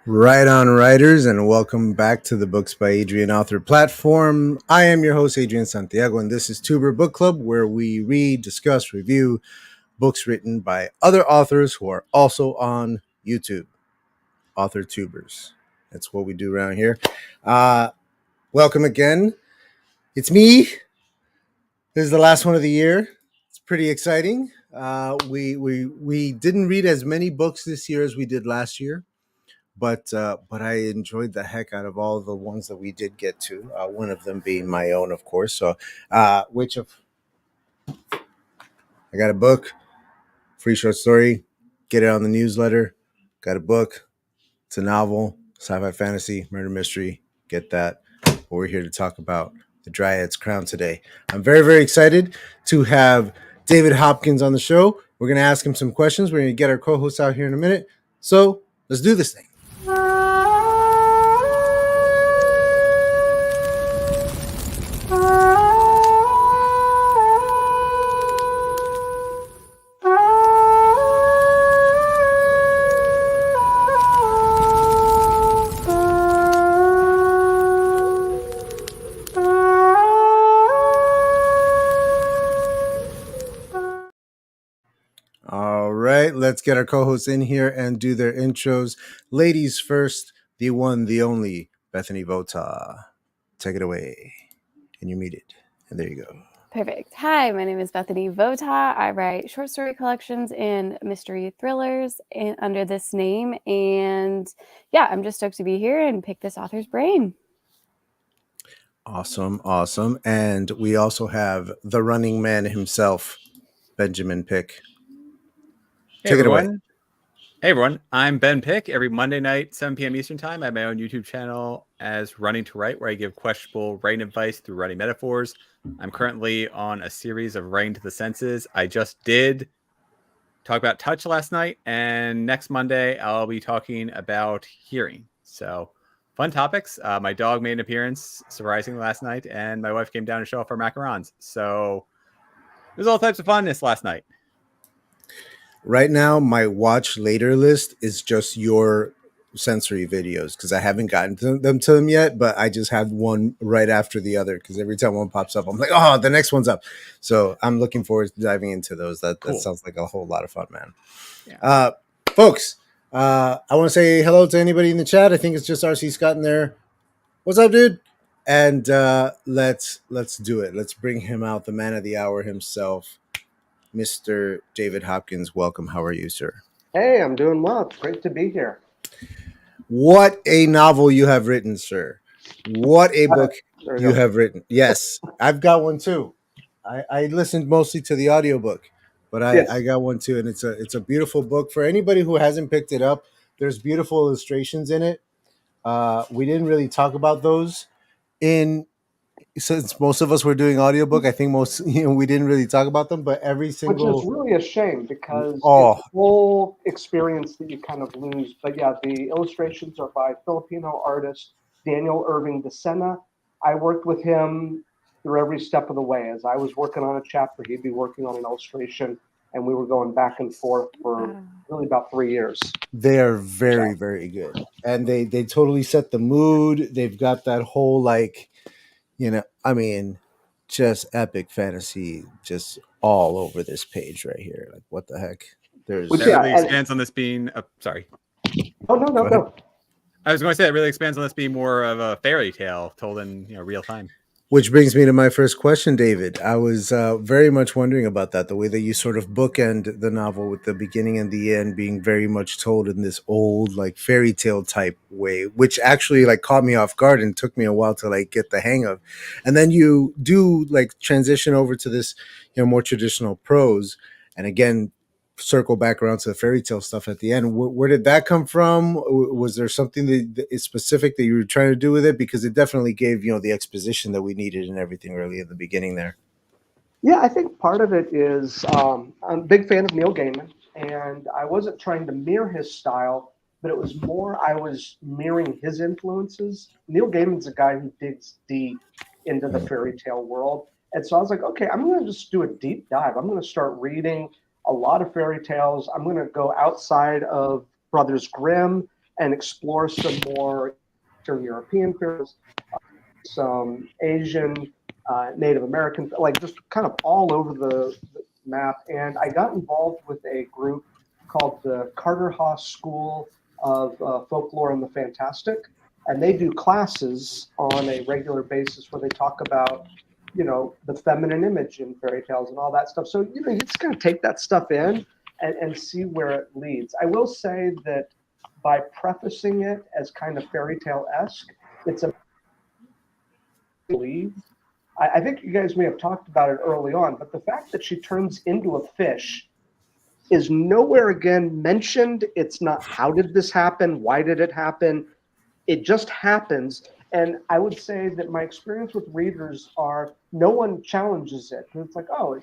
Right on, writers, and welcome back to the Books by Adrian author platform. I am your host, Adrian Santiago, and this is Tuber Book Club, where we read, discuss, review books written by other authors who are also on YouTube. Author tubers. That's what we do around here. Welcome again. It's me. This is the last one of the year. It's pretty exciting. We didn't read as many books this year as we did last year. But I enjoyed the heck out of all the ones that we did get to. One of them being my own, of course. So, I got a book, free short story. Get it on the newsletter. Got a book. It's a novel, sci-fi, fantasy, murder mystery. Get that. But we're here to talk about the DRYAD'S CROWN today. I'm very, very excited to have David Hopkins on the show. We're going to ask him some questions. We're going to get our co-host out here in a minute. So let's do this thing. All right, let's get our co-hosts in here and do their intros. Ladies first, the one, the only, Bethany Vota. Take it away. And you're muted. And there you go. Perfect. Hi, my name is Bethany Vota. I write short story collections and mystery thrillers under this name. And yeah, I'm just stoked to be here and pick this author's brain. Awesome, awesome. And we also have the running man himself, Benjamin Pick. Take it away. Hey everyone, I'm Ben Pick. Every Monday night, 7 p.m. Eastern Time, I have my own YouTube channel as Running to Write, where I give questionable writing advice through writing metaphors. I'm currently on a series of Writing to the Senses. I just did talk about touch last night, and next Monday I'll be talking about hearing. So fun topics. My dog made an appearance, surprisingly, last night, and my wife came down to show off our macarons. So there's all types of funness last night. Right now, my watch later list is just your sensory videos because I haven't gotten to them yet, but I just have one right after the other because every time one pops up, I'm like, oh, the next one's up. So I'm looking forward to diving into those. That sounds like a whole lot of fun, man. Yeah. Folks, I want to say hello to anybody in the chat. I think it's just RC Scott in there. What's up, dude? And let's do it. Let's bring him out, the man of the hour himself. Mr. David Hopkins, welcome. How are you, sir? Hey, I'm doing well. It's great to be here. What a novel you have written, sir. What a book you have written. Yes, I've got one too. I listened mostly to the audiobook, but I got one too, and it's a beautiful book. For anybody who hasn't picked it up, there's beautiful illustrations in it. We didn't really talk about those since most of us were doing audiobook. I think we didn't really talk about them, but every single... Which is really a shame because it's a whole experience that you kind of lose. But yeah, the illustrations are by Filipino artist Daniel Irving de Sena. I worked with him through every step of the way. As I was working on a chapter, he'd be working on an illustration, and we were going back and forth for really about 3 years. They are very, very good. And they totally set the mood. They've got that whole just epic fantasy just all over this page right here. Like, what the heck? That really expands on this being... sorry. Oh, no. I was going to say, it really expands on this being more of a fairy tale told in real time. Which brings me to my first question, David. I was very much wondering about that, the way that you sort of bookend the novel with the beginning and the end being very much told in this old, like, fairy tale type way, which actually, like, caught me off guard and took me a while to, like, get the hang of. And then you do, like, transition over to this, more traditional prose. And again, circle back around to the fairy tale stuff at the end. Where did that come from? Was there something that is specific that you were trying to do with it? Because it definitely gave, the exposition that we needed and everything early in the beginning there. Yeah, I think part of it is I'm a big fan of Neil Gaiman, and I wasn't trying to mirror his style, but it was more I was mirroring his influences. Neil Gaiman's a guy who digs deep into the fairy tale world. And so I was like, okay, I'm going to just do a deep dive. I'm going to start reading a lot of fairy tales. I'm going to go outside of Brothers Grimm and explore some more Eastern European films, some Asian, Native American, like just kind of all over the map. And I got involved with a group called the Carter Haas School of Folklore and the Fantastic. And they do classes on a regular basis where they talk about, you know, the feminine image in fairy tales and all that stuff. So, you know, you just kind of take that stuff in and see where it leads. I will say that by prefacing it as kind of fairy tale-esque, it's a believe. I think you guys may have talked about it early on, but the fact that she turns into a fish is nowhere again mentioned. It's not how did this happen? Why did it happen? It just happens. And I would say that my experience with readers are no one challenges it. It's like, oh,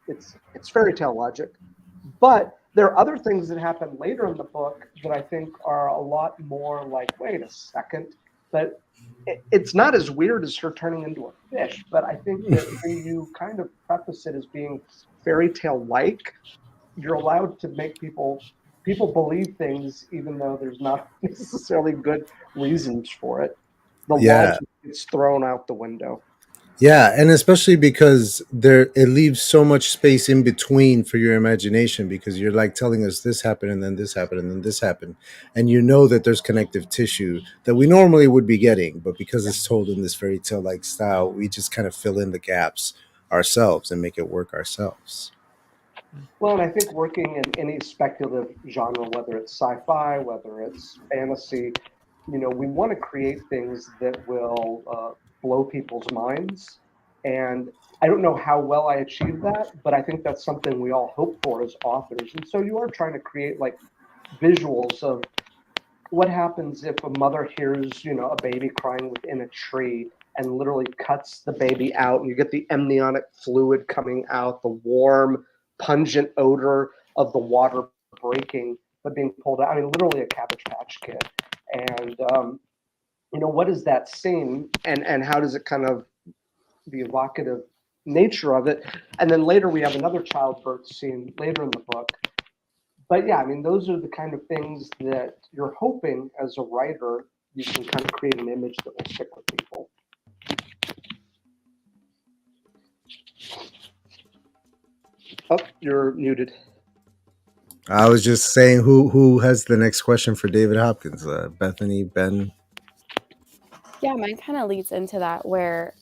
it's fairy tale logic. But there are other things that happen later in the book that I think are a lot more like, wait a second. But it's not as weird as her turning into a fish. But I think that when you kind of preface it as being fairy tale-like, you're allowed to make people believe things even though there's not necessarily good reasons for it. The logic gets thrown out the window. Yeah, and especially because it leaves so much space in between for your imagination, because you're like telling us this happened and then this happened and then this happened, and you know that there's connective tissue that we normally would be getting, but because it's told in this fairy tale like style, we just kind of fill in the gaps ourselves and make it work ourselves. Well, and I think working in any speculative genre, whether it's sci-fi, whether it's fantasy, you know, we want to create things that will blow people's minds. And I don't know how well I achieve that, but I think that's something we all hope for as authors. And so you are trying to create like visuals of what happens if a mother hears, you know, a baby crying within a tree and literally cuts the baby out, and you get the amniotic fluid coming out, the warm, pungent odor of the water breaking but being pulled out. I mean, literally a Cabbage Patch Kid. And you know, what is that scene, and how does it kind of the evocative nature of it? And then later we have another childbirth scene later in the book. But yeah, I mean, those are the kind of things that you're hoping as a writer you can kind of create an image that will stick with people. Oh, you're muted. I was just saying, who has the next question for David Hopkins? Bethany, Ben? Yeah, mine kind of leads into that where,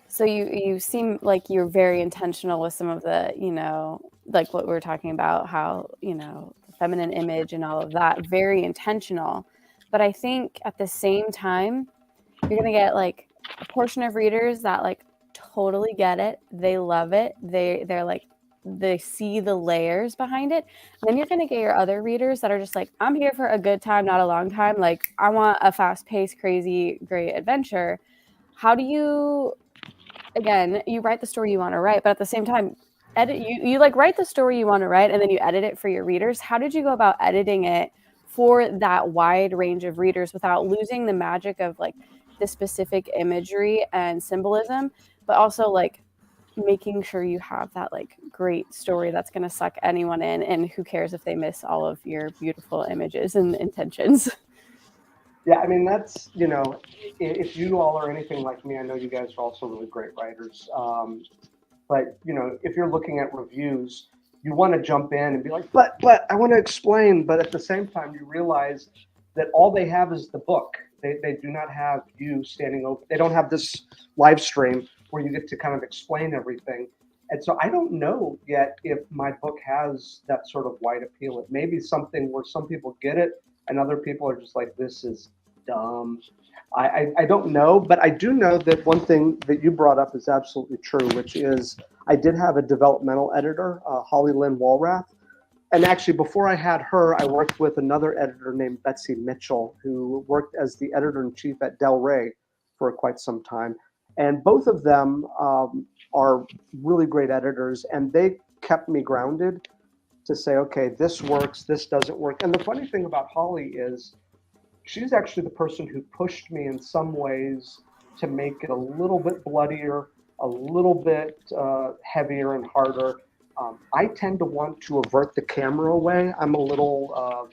so you seem like you're very intentional with some of the, you know, like what we were talking about, how, you know, the feminine image and all of that, very intentional. But I think at the same time, you're going to get like a portion of readers that like totally get it. They love it. They're like, they see the layers behind it. And then you're going to get your other readers that are just like, I'm here for a good time, not a long time. Like, I want a fast-paced, crazy, great adventure. How do you, again, you write the story you want to write, but at the same time, you like write the story you want to write and then you edit it for your readers. How did you go about editing it for that wide range of readers without losing the magic of like the specific imagery and symbolism, but also like making sure you have that like great story that's going to suck anyone in, and who cares if they miss all of your beautiful images and intentions? Yeah, I mean, that's, you know, if you all are anything like me, I know you guys are also really great writers. But, you know, if you're looking at reviews, you want to jump in and be like, but I want to explain. But at the same time, you realize that all they have is the book. They do not have you standing over. They don't have this live stream where you get to kind of explain everything. And so I don't know yet if my book has that sort of wide appeal. It may be something where some people get it and other people are just like, this is dumb. I don't know, but I do know that one thing that you brought up is absolutely true, which is I did have a developmental editor, Holly Lynn Walrath. And actually, before I had her, I worked with another editor named Betsy Mitchell, who worked as the editor-in-chief at Del Rey for quite some time. And both of them are really great editors, and they kept me grounded to say, okay, this works, this doesn't work. And the funny thing about Holly is she's actually the person who pushed me in some ways to make it a little bit bloodier, a little bit heavier and harder. I tend to want to avert the camera away. I'm a little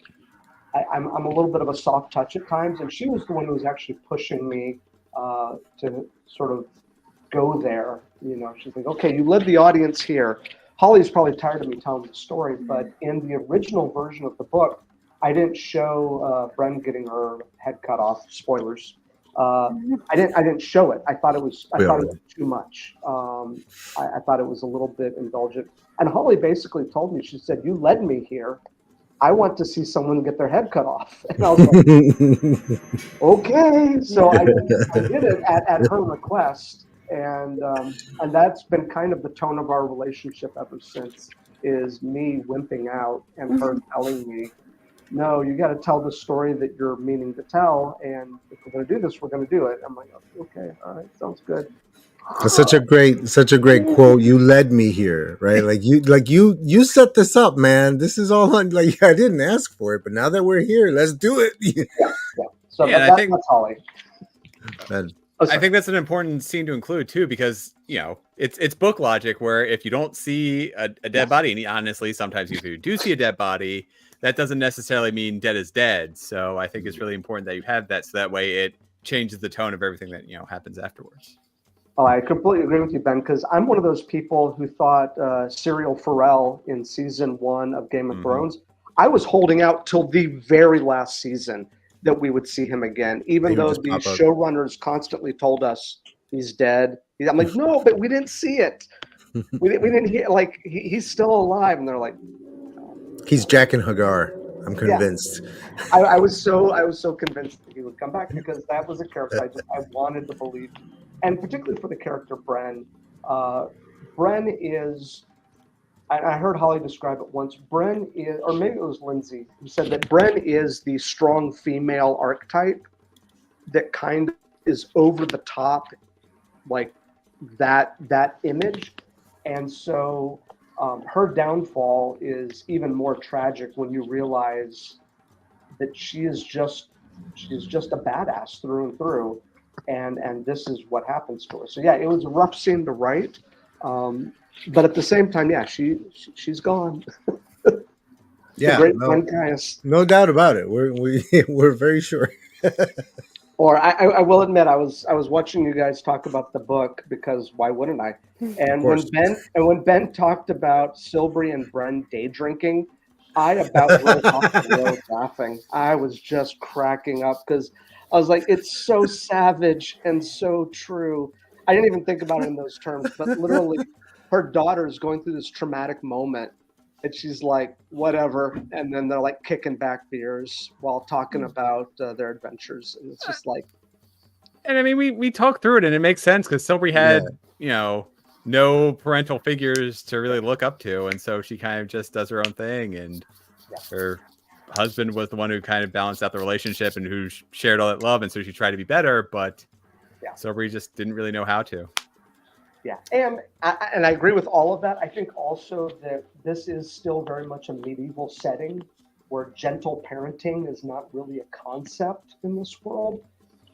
I'm a little bit of a soft touch at times, and she was the one who was actually pushing me to sort of go there. You know, she's like, okay, you led the audience here. Holly's probably tired of me telling the story, but in the original version of the book, I didn't show Bren getting her head cut off. Spoilers. I didn't show it. I thought it was too much. I thought it was a little bit indulgent. And Holly basically told me, she said, "You led me here. I want to see someone get their head cut off." And I was like, okay. So I did it at her request. And that's been kind of the tone of our relationship ever since, is me wimping out and her telling me, no, you got to tell the story that you're meaning to tell. And if we're going to do this, we're going to do it. I'm like, okay, all right, sounds good. That's such a great quote. You led me here, right? Like you set this up, man. This is all on, like, I didn't ask for it, but now that we're here, let's do it. Yeah. So that's Holly. I think that's an important scene to include too, because it's book logic where if you don't see a dead body, and honestly, sometimes if you do see a dead body, that doesn't necessarily mean dead is dead. So I think it's really important that you have that, so that way it changes the tone of everything that happens afterwards. Oh, I completely agree with you, Ben, because I'm one of those people who thought Cyril Farrell in season 1 of Game of Thrones, I was holding out till the very last season that we would see him again, even though the showrunners constantly told us he's dead. I'm like, no, but we didn't see it. We didn't hear, like, he's still alive. And they're like, he's Jack and Hagar. I'm convinced. Yeah. I was so convinced that he would come back, because that was a character I wanted to believe. And particularly for the character Bren. Bren is, I heard Holly describe it once, Bren is, or maybe it was Lindsay, who said that Bren is the strong female archetype that kind of is over the top, like that image. And so her downfall is even more tragic when you realize that she is just a badass through and through. And this is what happens to her. So yeah, it was a rough scene to write, but at the same time, yeah, she's gone. Yeah, no doubt about it. We're very sure. Or I will admit, I was watching you guys talk about the book, because why wouldn't I? And when Ben talked about Silbury and Bren day drinking, I about rolled off the road laughing. I was just cracking up, because I was like, it's so savage and so true. I didn't even think about it in those terms, but literally her daughter's going through this traumatic moment, and she's like, whatever. And then they're like kicking back beers while talking about their adventures. And it's just like. And I mean, we talked through it, and it makes sense, because Silbury had, no parental figures to really look up to. And so she kind of just does her own thing. And her husband was the one who kind of balanced out the relationship and who shared all that love, and so she tried to be better, but Silbury just didn't really know how to. Yeah, and I agree with all of that. I think also that this is still very much a medieval setting where gentle parenting is not really a concept in this world.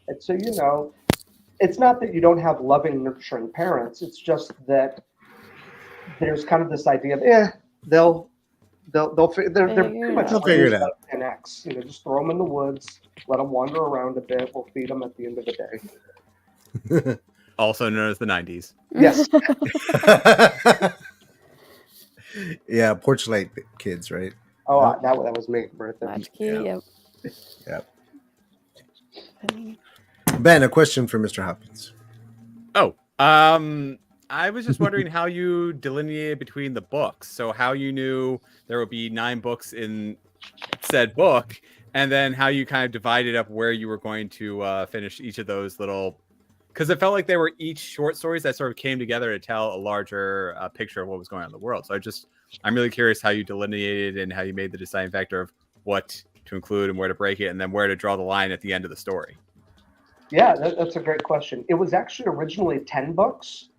And so, it's not that you don't have loving, nurturing parents. It's just that there's kind of this idea of, they're pretty much figure it out. 10X. Just throw them in the woods, let them wander around a bit. We'll feed them at the end of the day. Also known as the 90s. Yes. Yeah, porch light kids, right? Oh, that was me right there. Yep. Ben, a question for Mr. Hopkins. Oh, I was just wondering how you delineated between the books. So how you knew there would be 9 books in said book, and then how you kind of divided up where you were going to finish each of those little, because it felt like they were each short stories that sort of came together to tell a larger picture of what was going on in the world. So I'm really curious how you delineated and how you made the deciding factor of what to include and where to break it, and then where to draw the line at the end of the story. Yeah, that's a great question. It was actually originally 10 books.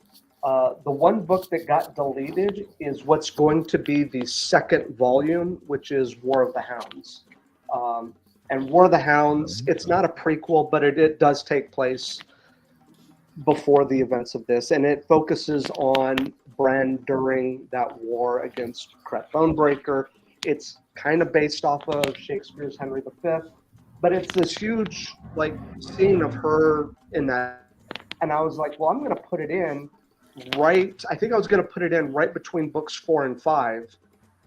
The one book that got deleted is what's going to be the second volume, which is War of the Hounds. And War of the Hounds, it's not a prequel, but it does take place before the events of this, and it focuses on Bren during that war against Cret Bonebreaker. It's kind of based off of Shakespeare's Henry V, but it's this huge like scene of her in that. And I was like, well, I'm going to put it in right. I think I was going to put it in right between books 4 and 5.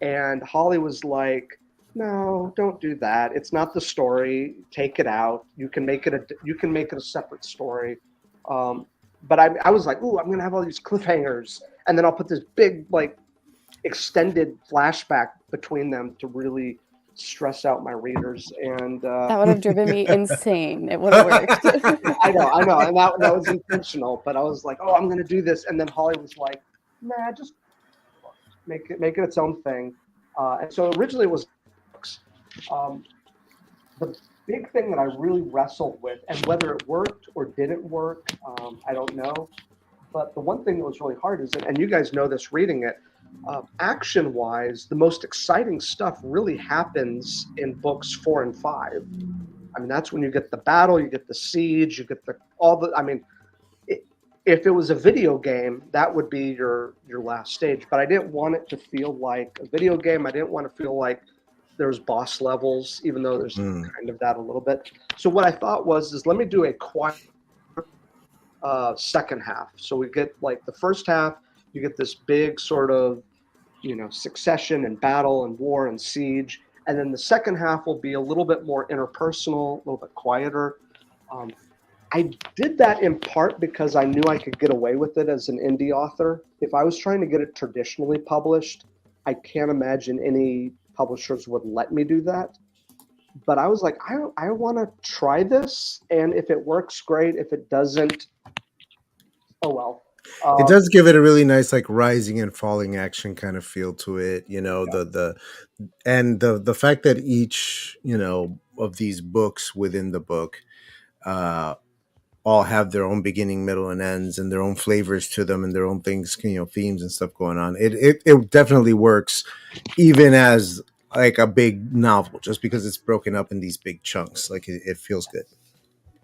And Holly was like, no, don't do that. It's not the story. Take it out. You can make it a separate story. But I was like, ooh, I'm going to have all these cliffhangers. And then I'll put this big, like, extended flashback between them to really stress out my readers. And that would have driven me insane. It would have worked. I know. And that was intentional. But I was like, oh, I'm going to do this. And then Holly was like, nah, just make it its own thing. And so originally it was books. The big thing that I really wrestled with, and whether it worked or didn't work, I don't know. But the one thing that was really hard is, and you guys know this reading it, action-wise, the most exciting stuff really happens in books 4 and 5. I mean, that's when you get the battle, you get the siege, you get if it was a video game, that would be your last stage. But I didn't want it to feel like a video game. I didn't want to feel like there's boss levels, even though there's kind of that a little bit. So what I thought is let me do a quiet second half. So we get like the first half, you get this big sort of, succession and battle and war and siege. And then the second half will be a little bit more interpersonal, a little bit quieter. I did that in part because I knew I could get away with it as an indie author. If I was trying to get it traditionally published, I can't imagine any publishers would let me do that. But I was like, I want to try this. And if it works, great. If it doesn't, oh well. It does give it a really nice, like, rising and falling action kind of feel to it, the fact that each, of these books within the book, all have their own beginning, middle, and ends, and their own flavors to them, and their own things, themes and stuff going on. It definitely works, even as like a big novel, just because it's broken up in these big chunks. Like it feels good.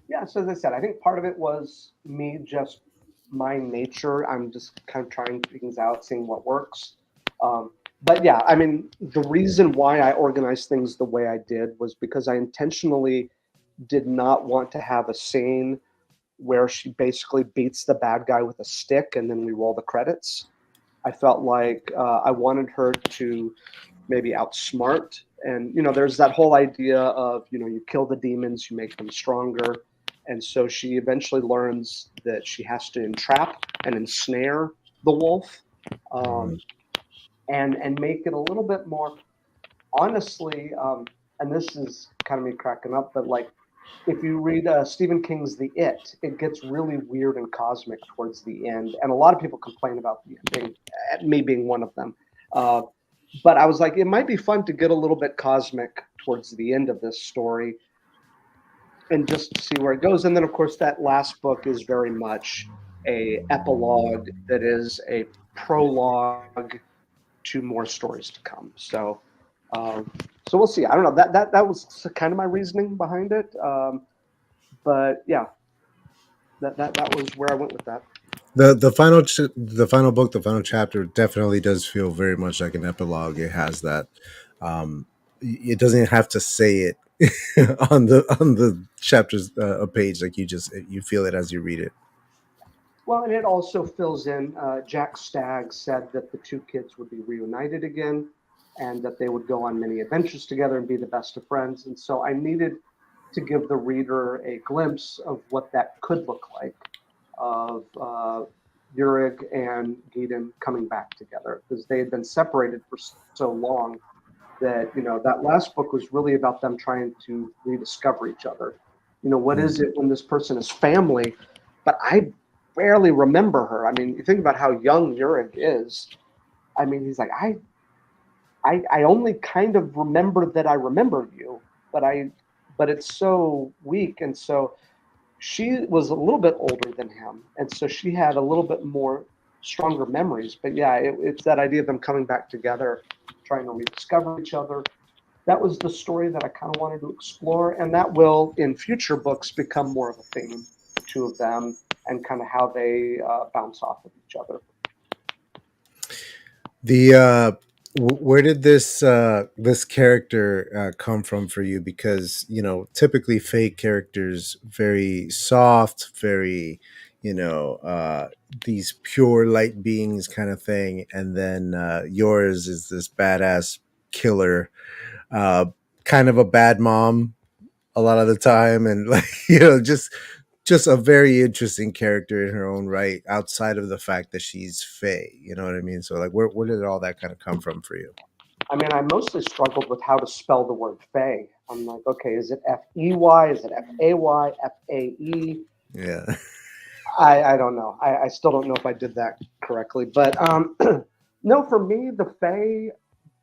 Yeah. So as I said, I think part of it was me just my nature. I'm just kind of trying things out, seeing what works. But yeah, I mean, the reason why I organized things the way I did was because I intentionally did not want to have a scene where she basically beats the bad guy with a stick and then we roll the credits. I felt like I wanted her to maybe outsmart. And, there's that whole idea of, you kill the demons, you make them stronger. And so she eventually learns that she has to entrap and ensnare the wolf, and make it a little bit more, honestly, and this is kind of me cracking up, but like, if you read Stephen King's The It gets really weird and cosmic towards the end. And a lot of people complain about the ending, me being one of them. But I was like, it might be fun to get a little bit cosmic towards the end of this story and just see where it goes. And then, of course, that last book is very much a epilogue that is a prologue to more stories to come. So we'll see. I don't know. That was kind of my reasoning behind it. But yeah, that was where I went with that. The final book, the final chapter definitely does feel very much like an epilogue. It has that. It doesn't have to say it on the chapters a page, like you feel it as you read it. Well, and it also fills in. Jack Stagg said that the two kids would be reunited again, and that they would go on many adventures together and be the best of friends. And so I needed to give the reader a glimpse of what that could look like, of Yurig and Gideon coming back together, because they had been separated for so long that, that last book was really about them trying to rediscover each other. What is it when this person is family? But I barely remember her. I mean, you think about how young Yurig is. I mean, he's like, I only kind of remember that I remember you, but it's so weak. And so she was a little bit older than him. And so she had a little bit more stronger memories. But yeah, it's that idea of them coming back together, trying to rediscover each other. That was the story that I kind of wanted to explore. And that will, in future books, become more of a theme, the two of them, and kind of how they bounce off of each other. Where did this character come from for you? Because typically fake characters very soft, very these pure light beings kind of thing, and then yours is this badass killer, uh, kind of a bad mom a lot of the time, and like just a very interesting character in her own right, outside of the fact that she's Fae. You know what I mean? So like, where did all that kind of come from for you? I mean, I mostly struggled with how to spell the word Fae. I'm like, okay, is it F-E-Y? Is it F-A-Y? F-A-E? Yeah. I don't know. I still don't know if I did that correctly. But no, for me, the Fae,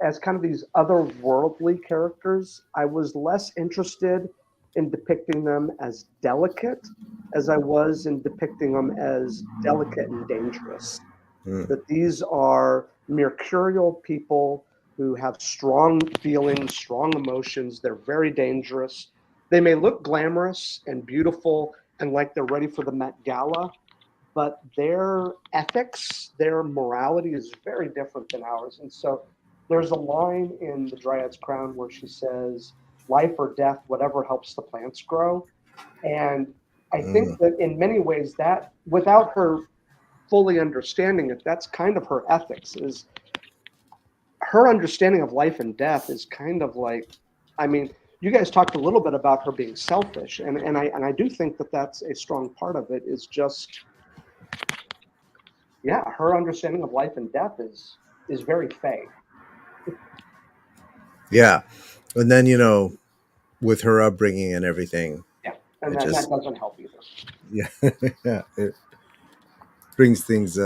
as kind of these otherworldly characters, I was less interested in depicting them as delicate as I was in depicting them as delicate and dangerous. That these are mercurial people who have strong feelings, strong emotions. They're very dangerous. They may look glamorous and beautiful and like they're ready for the Met Gala, but their ethics, their morality is very different than ours. And so there's a line in the Dryad's Crown where she says, life or death, whatever helps the plants grow. And I think that in many ways that, without her fully understanding it, that's kind of her ethics. Is her understanding of life and death is kind of like, I mean, you guys talked a little bit about her being selfish, and I do think that that's a strong part of it. Is just, yeah, her understanding of life and death is very Fae. Yeah, and then with her upbringing and everything. Yeah, and that doesn't help either. Yeah, yeah, it brings things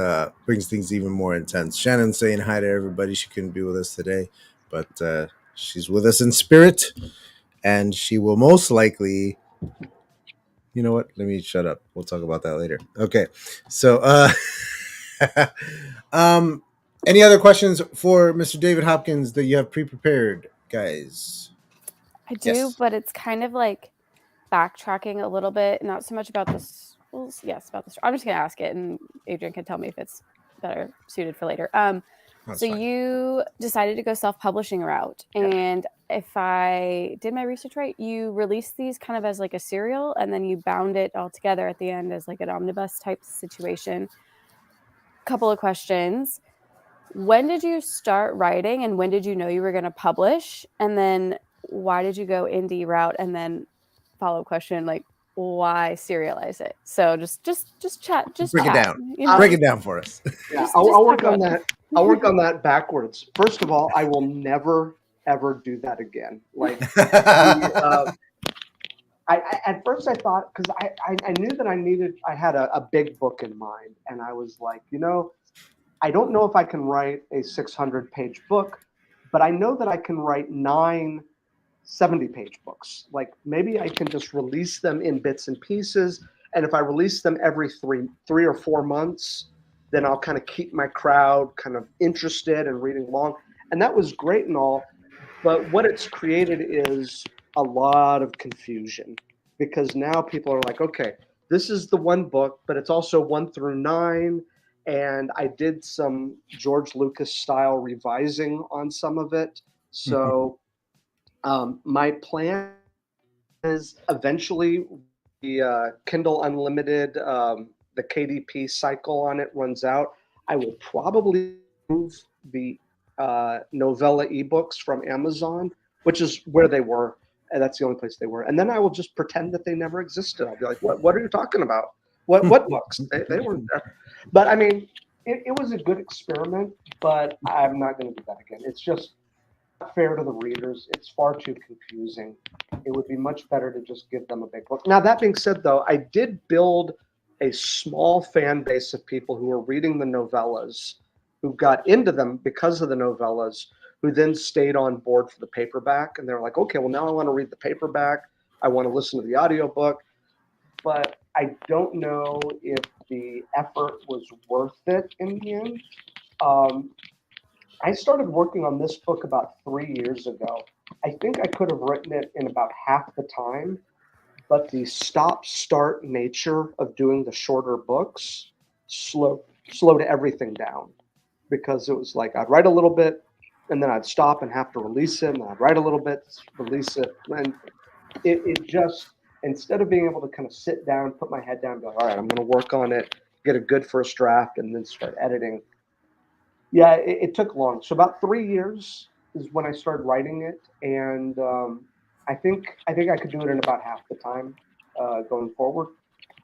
even more intense. Shannon's saying hi to everybody. She couldn't be with us today, but she's with us in spirit, and she will most likely. You know what? Let me shut up. We'll talk about that later. Okay, so any other questions for Mr. David Hopkins that you have pre-prepared, guys? I do, yes. But it's kind of like backtracking a little bit, not so much about this. Well, yes, about this. I'm just going to ask it, and Adrian can tell me if it's better suited for later. So fine. You decided to go self-publishing route, and if I did my research right, you released these kind of as like a serial, and then you bound it all together at the end as like an omnibus type situation. Couple of questions. When did you start writing, and when did you know you were going to publish? And then why did you go indie route? And then follow-up question, like, why serialize it? So just chat, break it down. Break it down for us. Yeah, I'll work on that. I'll work on that backwards. First of all, I will never ever do that again. Like, at first I thought, because I knew that I had a big book in mind, and I was like, I don't know if I can write a 600-page book, but I know that I can write 9 70-page books. Like, maybe I can just release them in bits and pieces. And if I release them every three or 4 months, then I'll kind of keep my crowd kind of interested and reading long. And that was great and all. But what it's created is a lot of confusion, because now people are like, okay, this is the one book, but it's also 1 through 9. And I did some George Lucas style revising on some of it. So my plan is eventually the Kindle Unlimited, the KDP cycle on it runs out. I will probably move the novella ebooks from Amazon, which is where they were. And that's the only place they were. And then I will just pretend that they never existed. I'll be like, what are you talking about? What books? They weren't there. But I mean, it was a good experiment, but I'm not going to do that again. It's just not fair to the readers. It's far too confusing. It would be much better to just give them a big book. Now, that being said, though, I did build a small fan base of people who were reading the novellas, who got into them because of the novellas, who then stayed on board for the paperback. And they're like, okay, well, now I want to read the paperback. I want to listen to the audiobook. But I don't know if the effort was worth it in the end. I started working on this book about 3 years ago. I think I could have written it in about half the time, but the stop-start nature of doing the shorter books slowed everything down, because it was like I'd write a little bit, and then I'd stop and have to release it, and I'd write a little bit, release it, and it just, instead of being able to kind of sit down, put my head down, and go, all right, I'm going to work on it, get a good first draft, and then start editing. Yeah, it took long. So about 3 years is when I started writing it, and I think I could do it in about half the time going forward.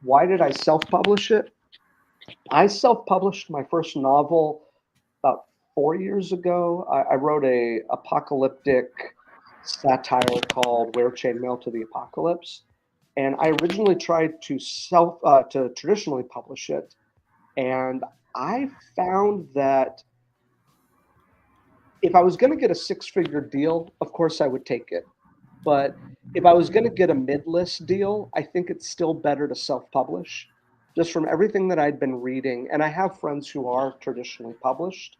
Why did I self-publish it? I self-published my first novel about 4 years ago. I wrote a apocalyptic satire called Wear Chainmail to the Apocalypse. And I originally tried to traditionally publish it. And I found that if I was going to get a 6-figure deal, of course I would take it. But if I was going to get a mid-list deal, I think it's still better to self-publish. Just from everything that I'd been reading, and I have friends who are traditionally published,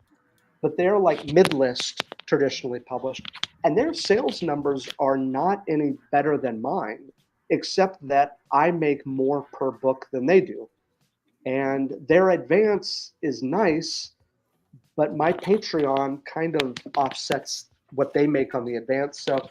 but they're like mid-list traditionally published, and their sales numbers are not any better than mine, except that I make more per book than they do. And their advance is nice, but my Patreon kind of offsets what they make on the advance. So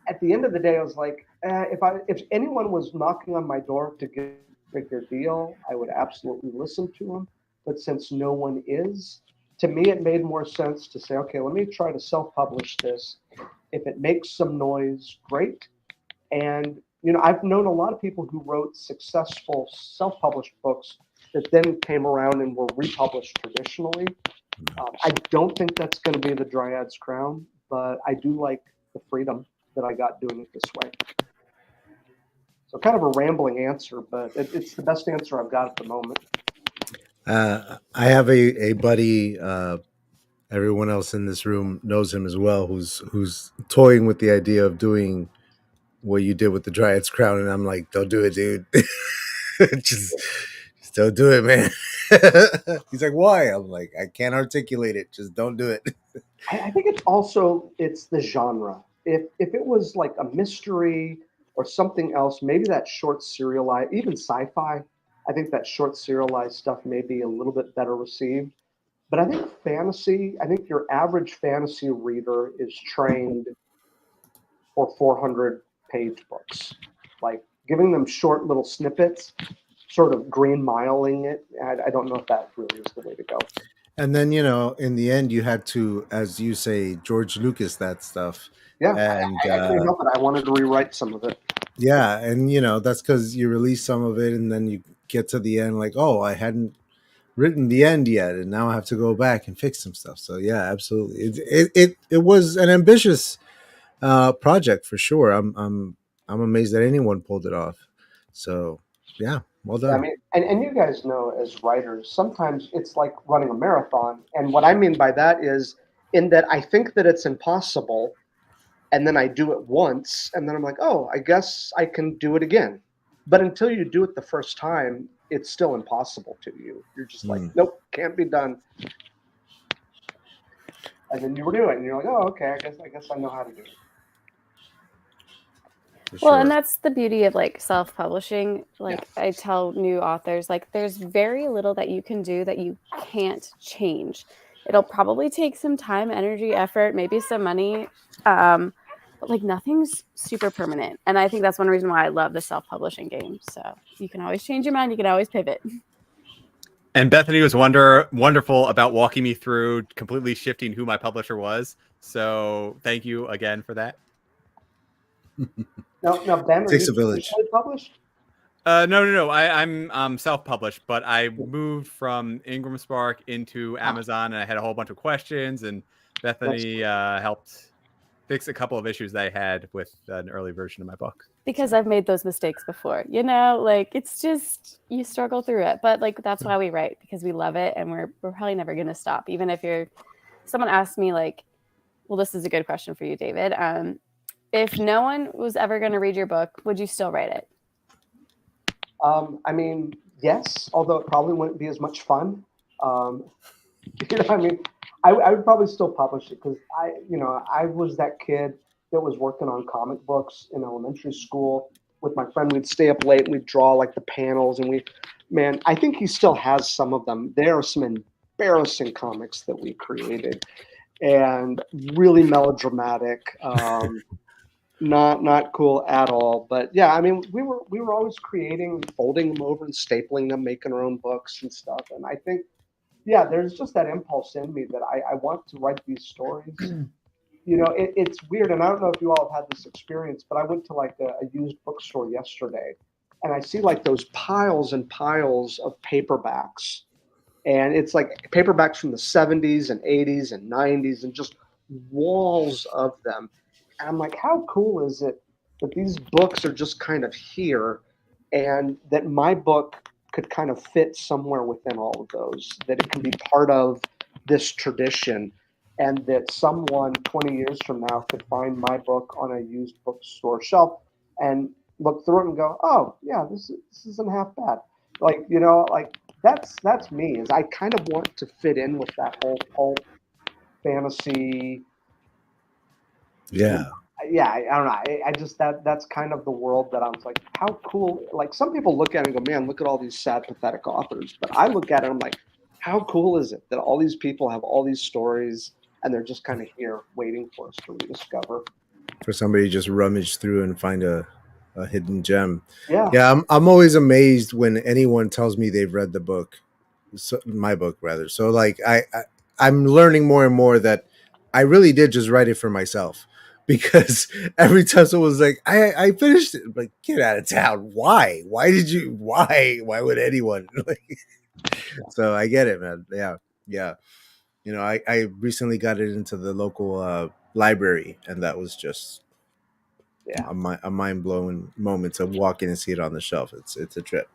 at the end of the day, I was like, if anyone was knocking on my door to get a bigger deal, I would absolutely listen to them. But since no one is, to me, it made more sense to say, okay, let me try to self-publish this. If it makes some noise, great. And, you know, I've known a lot of people who wrote successful self-published books that then came around and were republished traditionally. I don't think that's going to be the Dryad's Crown, but I do like the freedom that I got doing it this way. So kind of a rambling answer, but it's the best answer I've got at the moment. I have a buddy, everyone else in this room knows him as well, who's toying with the idea of doing what you did with the Dryad's Crown, and I'm like, don't do it, dude. just don't do it, man. He's like, why? I'm like, I can't articulate it. Just don't do it. I think it's the genre. If it was like a mystery or something else, maybe that short serialized, even sci-fi, I think that short serialized stuff may be a little bit better received. But I think fantasy, I think your average fantasy reader is trained for 400-page books. Like giving them short little snippets, sort of Green Miling it, I don't know if that really is the way to go. And then, you know, in the end, you had to, as you say, George Lucas that stuff. Yeah, and I couldn't help it. I wanted to rewrite some of it. Yeah, and, you know, that's because you release some of it, and then you get to the end like, oh, I hadn't written the end yet, and now I have to go back and fix some stuff. So, yeah, absolutely. It was an ambitious project for sure. I'm amazed that anyone pulled it off. So, yeah. Well done. I mean, and you guys know as writers, sometimes it's like running a marathon. And what I mean by that is in that I think that it's impossible, and then I do it once, and then I'm like, oh, I guess I can do it again. But until you do it the first time, it's still impossible to you. You're just like, nope, can't be done. And then you do it, and you're like, oh, okay, I guess I know how to do it. Well, and that's the beauty of like self-publishing. Like I tell new authors, like there's very little that you can do that you can't change. It'll probably take some time, energy, effort, maybe some money, but like nothing's super permanent. And I think that's one reason why I love the self-publishing game. So you can always change your mind. You can always pivot. And Bethany was wonderful about walking me through completely shifting who my publisher was. So thank you again for that. Now, Ben, are you village. Published? No. I'm self-published, but I moved from Ingram Spark into Amazon, and I had a whole bunch of questions, and Bethany helped fix a couple of issues that I had with an early version of my book. Because I've made those mistakes before, you know, like it's just, you struggle through it, but like, that's why we write, because we love it. And we're probably never going to stop. Even if someone asked me like, well, this is a good question for you, David. If no one was ever going to read your book, would you still write it? I mean, yes, although it probably wouldn't be as much fun. I would probably still publish it because I was that kid that was working on comic books in elementary school with my friend. We'd stay up late and we'd draw like the panels, and I think he still has some of them. There are some embarrassing comics that we created. and really melodramatic. Not cool at all. But yeah, I mean, we were always creating, folding them over and stapling them, making our own books and stuff. And I think, yeah, there's just that impulse in me that I want to write these stories. You know, it's weird, and I don't know if you all have had this experience, but I went to like a used bookstore yesterday, and I see like those piles and piles of paperbacks, and it's like paperbacks from the 70s and 80s and 90s, and just walls of them. And I'm like, how cool is it that these books are just kind of here, and that my book could kind of fit somewhere within all of those, that it can be part of this tradition, and that someone 20 years from now could find my book on a used bookstore shelf and look through it and go, oh yeah, this isn't half bad. Like, you know, like that's me, is I kind of want to fit in with that whole pulp fantasy. Yeah. Yeah, I don't know. I just that's kind of the world that I was like, how cool. Like, some people look at it and go, man, look at all these sad, pathetic authors. But I look at it and I'm like, how cool is it that all these people have all these stories and they're just kind of here waiting for us to rediscover. For somebody to just rummage through and find a hidden gem. Yeah. Yeah, I'm always amazed when anyone tells me they've read the book, so, my book rather. So like I'm learning more and more that I really did just write it for myself, because every time someone was like, I finished it, I'm like, get out of town. Why would anyone? So I get it, man. Yeah. You know, I recently got it into the local library, and that was just a mind-blowing moment to walk in and see it on the shelf. It's a trip.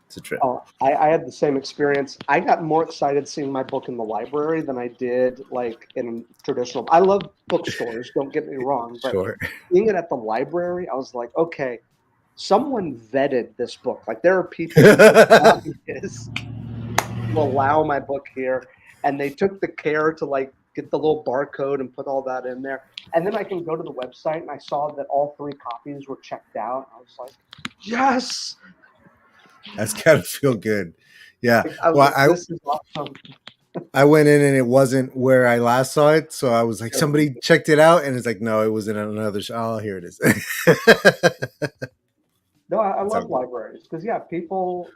It's a trip. Oh, I had the same experience. I got more excited seeing my book in the library than I did like in traditional. I love bookstores, don't get me wrong, but Sure. seeing it at the library, I was like, okay, someone vetted this book. Like, there are people who allow my book here, and they took the care to like get the little barcode and put all that in there. And then I can go to the website and I saw that all 3 copies were checked out. I was like, yes. That's gotta feel good. Yeah. This is awesome. I went in and it wasn't where I last saw it, so I was like, somebody checked it out, and it's like, no, it was in another. Oh, here it is. No, I love libraries because people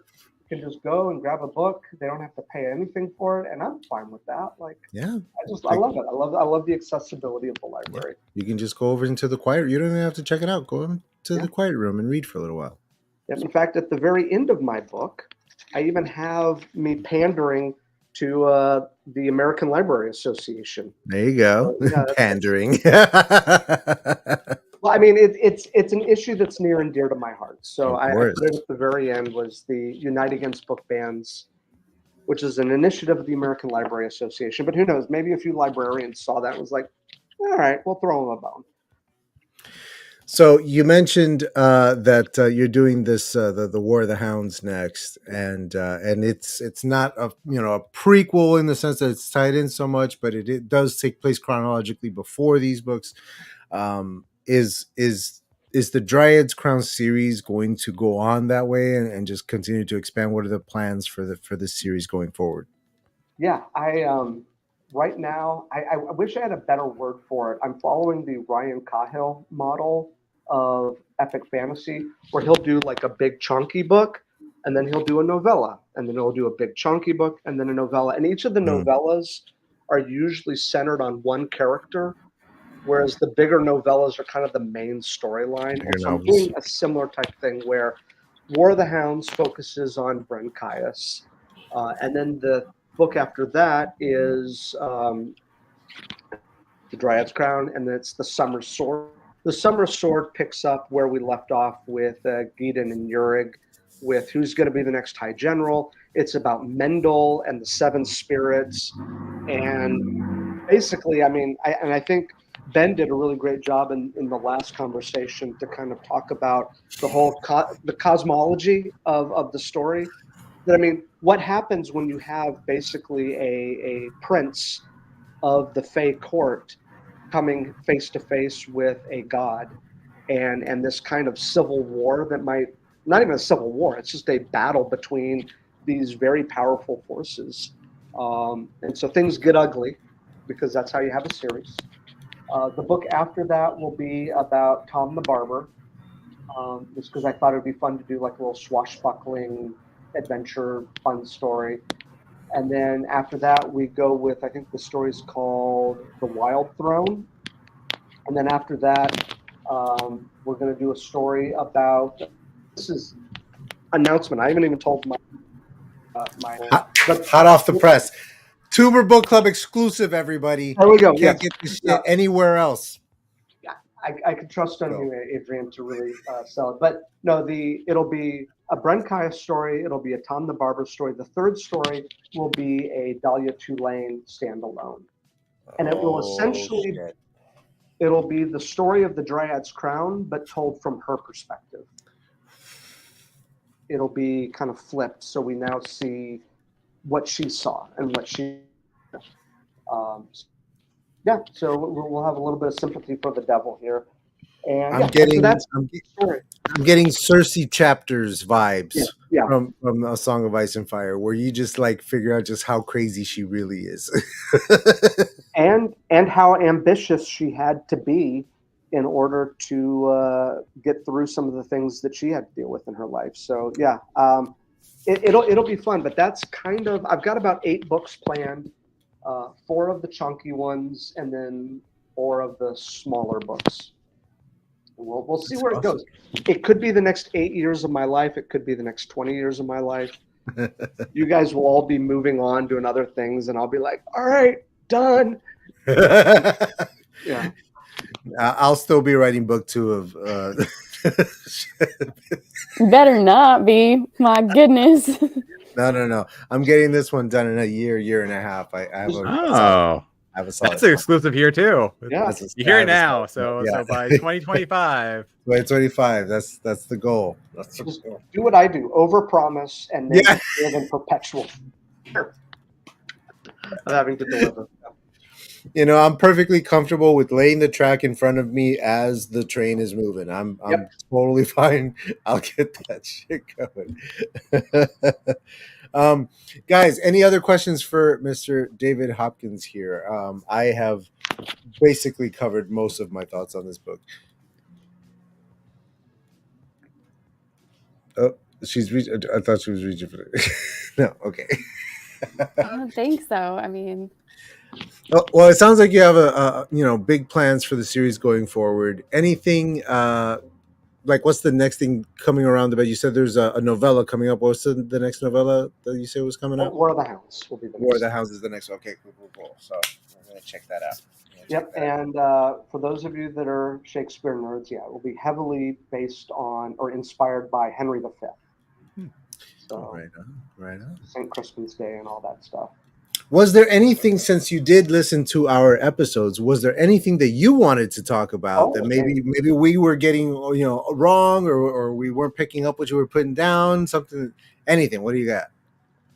can just go and grab a book. They don't have to pay anything for it, and I'm fine with that. Like, yeah, I love it. I love the accessibility of the library. You can just go over into the quiet. You don't even have to check it out. Go into the quiet room and read for a little while. In fact, at the very end of my book, I even have me pandering to the American Library Association. There you go. Pandering. Well, I mean, it's an issue that's near and dear to my heart. So I put it at the very end was the Unite Against Book Bans, which is an initiative of the American Library Association. But who knows? Maybe a few librarians saw that and was like, all right, we'll throw them a bone. So you mentioned that you're doing this the War of the Hounds next, and it's not a a prequel in the sense that it's tied in so much, but it does take place chronologically before these books. Is the Dryad's Crown series going to go on that way and just continue to expand? What are the plans for this series going forward? Yeah, right now I wish I had a better word for it. I'm following the Ryan Cahill model of epic fantasy, where he'll do like a big chunky book, and then he'll do a novella, and then he'll do a big chunky book, and then a novella. And each of the novellas are usually centered on one character, whereas the bigger novellas are kind of the main storyline. And so I'm doing a similar type thing where War of the Hounds focuses on Bren Caius, and then the book after that is the Dryad's Crown, and then it's the Summer Sword. The Summer Sword picks up where we left off with Gideon and Yurig, with who's going to be the next High General. It's about Mendel and the 7 spirits. And basically, I mean, I think Ben did a really great job in the last conversation to kind of talk about the whole the cosmology of the story. That, I mean, what happens when you have basically a prince of the Fae court coming face to face with a god, and this kind of civil war that might not even a civil war, it's just a battle between these very powerful forces, and so things get ugly because that's how you have a series. The book after that will be about Tom the Barber, just because I thought it would be fun to do like a little swashbuckling adventure fun story. And then after that, we go with, I think the story is called The Wild Throne. And then after that, we're going to do a story about, this is announcement. I haven't even told my hot off the press. Tuber Book Club exclusive, everybody. There we go. Can't get this shit anywhere else. I can trust on you, Adrian, to really sell it. But no, it'll be a Brent Kaya story. It'll be a Tom the Barber story. The third story will be a Dahlia Tulane standalone. And it will essentially, it'll be the story of the Dryad's Crown, but told from her perspective. It'll be kind of flipped, so we now see what she saw and what she so we'll have a little bit of sympathy for the devil here. And I'm getting Cersei chapters vibes from A Song of Ice and Fire, where you just like figure out just how crazy she really is. and how ambitious she had to be in order to get through some of the things that she had to deal with in her life. So it'll be fun, but that's kind of, I've got about 8 books planned, 4 of the chunky ones, and then 4 of the smaller books. We'll see where it goes. It could be the next 8 years of my life. It could be the next 20 years of my life. You guys will all be moving on, doing other things, and I'll be like, all right, done. Yeah. I'll still be writing book 2 of Better not be. My goodness. No. I'm getting this one done in a year and a half. I have a solid that's an exclusive here too. Yeah, you hear it now. So by 2025. 2025. That's the goal. Just do what I do. Overpromise and then live in perpetual fear of having to deliver. You know, I'm perfectly comfortable with laying the track in front of me as the train is moving. I'm totally fine. I'll get that shit going. Guys, any other questions for Mr. David Hopkins here? I have basically covered most of my thoughts on this book. Oh, I thought she was reaching for it. No, okay. I don't think so. I mean, oh, well, it sounds like you have big plans for the series going forward. Anything like what's the next thing coming around the bed? You said there's a novella coming up. What's the next novella that you said was coming up? War of the Hounds will be the next. War of the Hounds is the next. Okay, cool. So we're gonna check that out. And for those of you that are Shakespeare nerds, it will be heavily based on or inspired by Henry V. So right on. St. Crispin's Day and all that stuff. Was there anything, since you did listen to our episodes, was there anything that you wanted to talk about that maybe we were getting wrong or we weren't picking up what you were putting down? Something, anything? What do you got?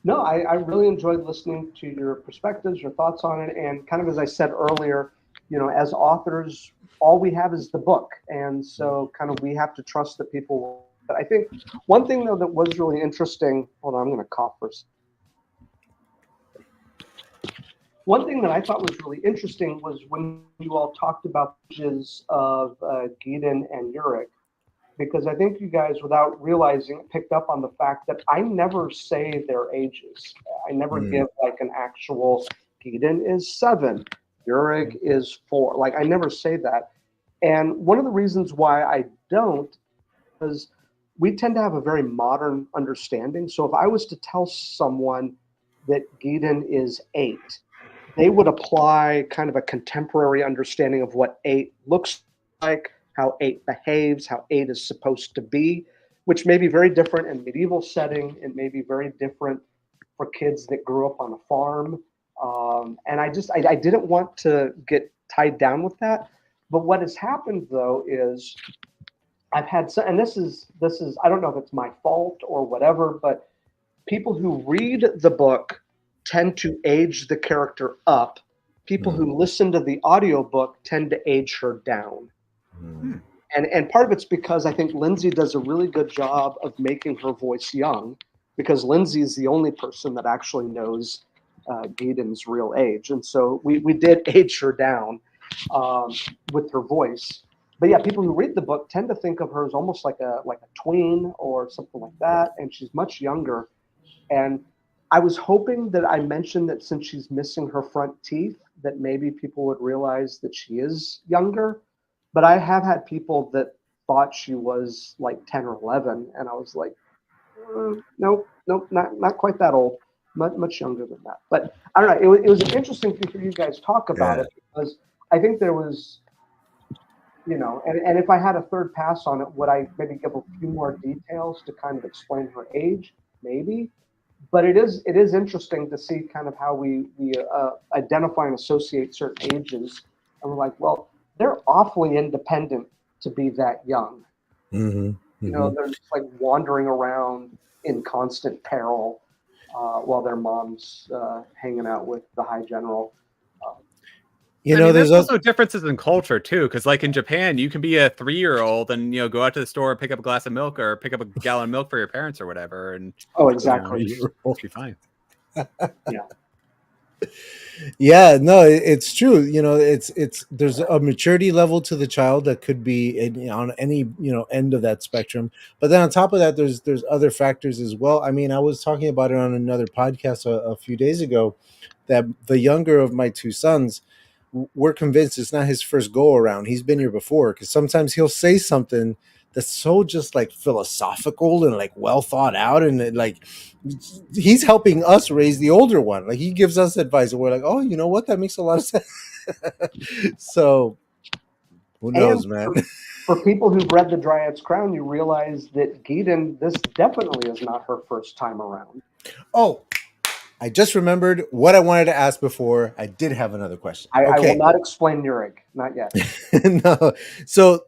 No, I really enjoyed listening to your perspectives, your thoughts on it, and kind of as I said earlier, as authors, all we have is the book, and so kind of we have to trust that people will. But I think one thing though that was really interesting. Hold on, I'm going to cough first. One thing that I thought was really interesting was when you all talked about the ages of Gideon and Uric, because I think you guys, without realizing, picked up on the fact that I never say their ages. I never give like an actual, Gideon is 7, Uric is 4. Like I never say that. And one of the reasons why I don't is we tend to have a very modern understanding. So if I was to tell someone that Gideon is 8, they would apply kind of a contemporary understanding of what 8 looks like, how 8 behaves, how 8 is supposed to be, which may be very different in medieval setting. It may be very different for kids that grew up on a farm. And I didn't want to get tied down with that. But what has happened though is I've had some, and this is I don't know if it's my fault or whatever, but people who read the book tend to age the character up. People who listen to the audiobook tend to age her down. And part of it's because I think Lindsay does a really good job of making her voice young, because Lindsay is the only person that actually knows Gideon's real age. And so we did age her down with her voice. But yeah, people who read the book tend to think of her as almost like a tween or something like that, and she's much younger. And I was hoping that I mentioned that since she's missing her front teeth, that maybe people would realize that she is younger. But I have had people that thought she was like 10 or 11, and I was like, nope, not quite that old, much younger than that. But I don't know. It was an interesting thing for you guys to talk about it, because I think there was, and if I had a third pass on it, would I maybe give a few more details to kind of explain her age? Maybe. But it is interesting to see kind of how we identify and associate certain ages, and we're like, well, they're awfully independent to be that young. Mm-hmm. They're just like wandering around in constant peril while their mom's hanging out with the High General. There's also differences in culture too, because like in Japan, you can be a 3-year-old and go out to the store and pick up a glass of milk or pick up a gallon of milk for your parents or whatever, and exactly, you'll be fine. Yeah, no, it's true. It's there's a maturity level to the child that could be on any end of that spectrum. But then on top of that, there's other factors as well. I mean, I was talking about it on another podcast a few days ago, that the younger of my two sons, we're convinced it's not his first go around. He's been here before, because sometimes he'll say something that's so just like philosophical and like well thought out, and like he's helping us raise the older one. Like he gives us advice, and we're like, oh, you know what? That makes a lot of sense. So who knows, man? For people who've read the Dryad's Crown, you realize that Gideon, this definitely is not her first time around. Oh, I just remembered what I wanted to ask before. I did have another question. I will not explain Nurig, not yet. No. So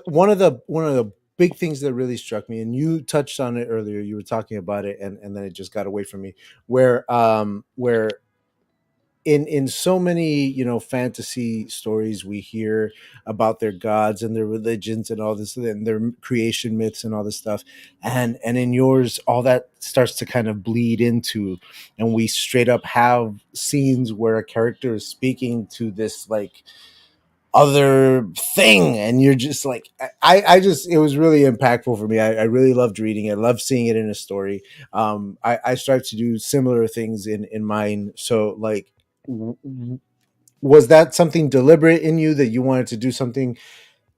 one of the big things that really struck me, and you touched on it earlier, you were talking about it, and then it just got away from me, where in so many fantasy stories we hear about their gods and their religions and all this and their creation myths and all this stuff, and in yours all that starts to kind of bleed into, and we straight up have scenes where a character is speaking to this like other thing, and you're just like, I just, it was really impactful for me. I really loved reading it, loved seeing it in a story. I strive to do similar things in mine. So like, was that something deliberate in you, that you wanted to do something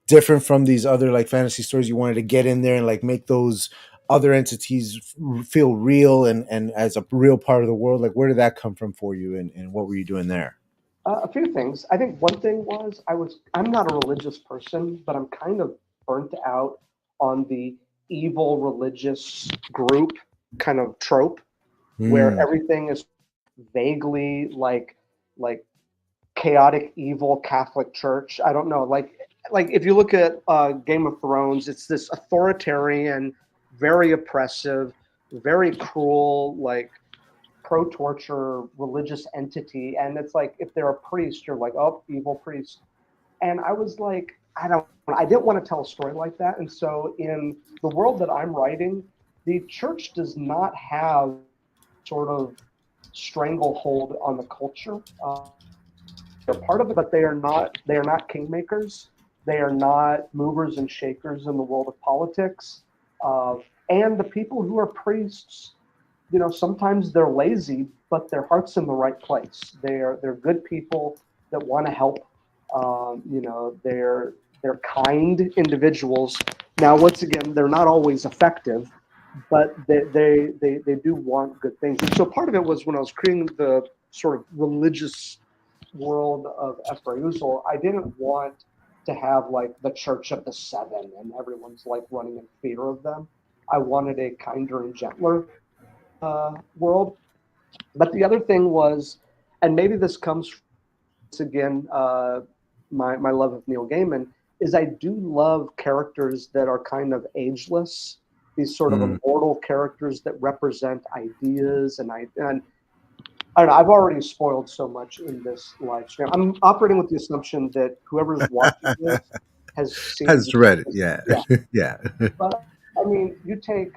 different from these other like fantasy stories? You wanted to get in there and like make those other entities feel real and as a real part of the world? Like, where did that come from for you, and what were you doing there? A few things. I think one thing was I'm not a religious person, but I'm kind of burnt out on the evil religious group kind of trope, where everything is vaguely like chaotic evil Catholic Church. I don't know, like if you look at Game of Thrones, it's this authoritarian, very oppressive, very cruel, like pro-torture religious entity, and it's like if they're a priest, you're like, oh, evil priest. And I was like, I didn't want to tell a story like that. And so in the world that I'm writing, the church does not have sort of stranglehold on the culture. They're part of it, but they are not kingmakers. They are not movers and shakers in the world of politics. And the people who are priests, sometimes they're lazy, but their heart's in the right place. They're good people that want to help. They're kind individuals. Now, once again, they're not always effective, but they do want good things. And so part of it was when I was creating the sort of religious world of Ephraim, I didn't want to have like the Church of the Seven and everyone's like running in fear of them. I wanted a kinder and gentler world. But the other thing was, and maybe this comes from, again, my love of Neil Gaiman, is I do love characters that are kind of ageless, these sort of immortal characters that represent ideas. And I don't know, I've already spoiled so much in this live stream. I'm operating with the assumption that whoever's watching this has read it. Yeah. Yeah. But I mean, you take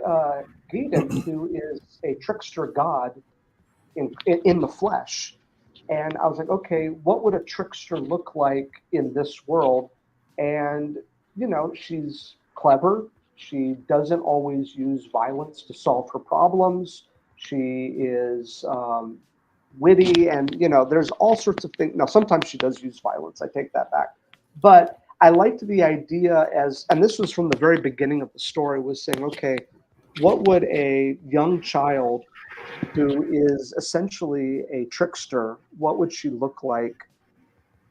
Gideon, who is a trickster god in the flesh. And I was like, okay, what would a trickster look like in this world? And, she's clever. She doesn't always use violence to solve her problems. She is witty, and, there's all sorts of things. Now, sometimes she does use violence. I take that back. But I liked the idea and this was from the very beginning of the story, was saying, okay, what would a young child who is essentially a trickster, what would she look like?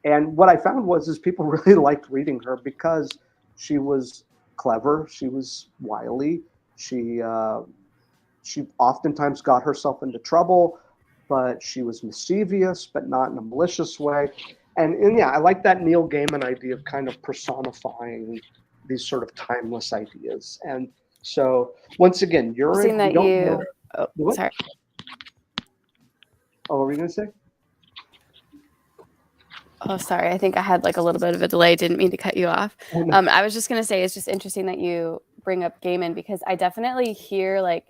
And what I found is people really liked reading her because she was clever, she was wily, she oftentimes got herself into trouble, but she was mischievous, but not in a malicious way. And yeah, I like that Neil Gaiman idea of kind of personifying these sort of timeless ideas. And so once again, Sorry. Oh, what were you going to say? Oh, sorry. I think I had like a little bit of a delay. Didn't mean to cut you off. Oh, no. I was just going to say, it's just interesting that you bring up Gaiman, because I definitely hear like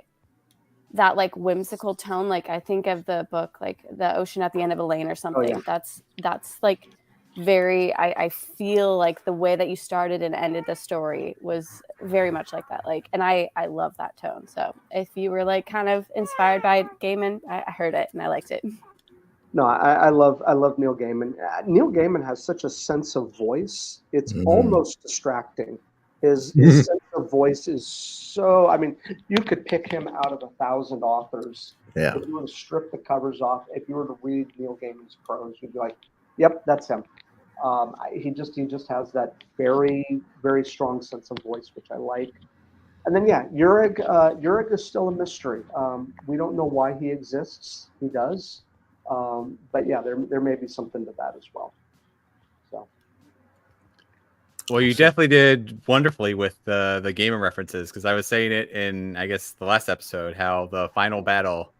that like whimsical tone. Like I think of the book, like The Ocean at the End of a Lane or something. Oh, yeah. That's like very, I feel like the way that you started and ended the story was very much like that. Like, and I love that tone. So if you were like kind of inspired by Gaiman, I heard it and I liked it. No, I love Neil Gaiman. Neil Gaiman has such a sense of voice. It's almost distracting. His sense of voice is so, you could pick him out of 1,000 authors. Yeah. If you were to strip the covers off, if you were to read Neil Gaiman's prose, you'd be like, yep, that's him. He just has that very, very strong sense of voice, which I like. And then, yeah, Uric is still a mystery. We don't know why he exists. He does. But yeah, there may be something to that as well. So. Well, you definitely did wonderfully with the Gaiman references, because I was saying it in, I guess, the last episode, how the final battle